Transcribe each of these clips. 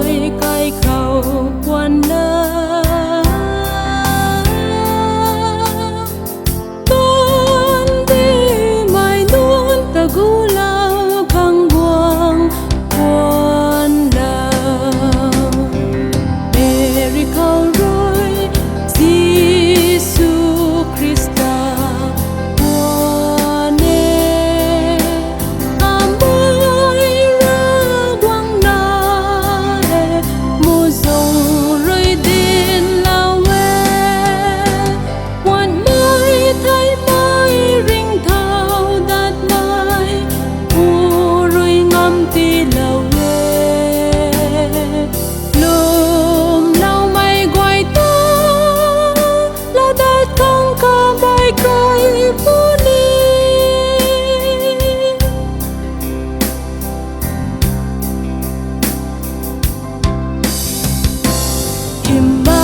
rồi cay khẩu quan lơ con đi mãi luôn ta gu lao khang buông quan lao beri kau rồi Giêsu Christa buone amoi ra quang na e mu dòng rồi đến lao e quan mai thấy mai ring thao đạt mai u rồi ngâm ti lao e lùm lao mai gọi ta la đạt không ca bài coi phu ni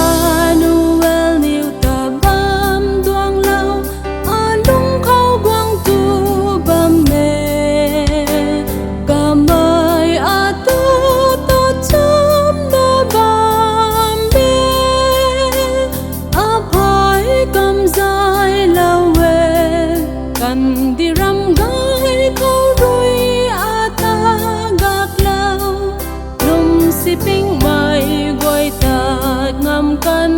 Emmanuel niu ta bam duang lao alung khao quang tu bam me kamai atu ta cham na bam be apai kam zai lao we kan di ram gai khao rui ata gak lao lum si ping mai gọi ta ngam kan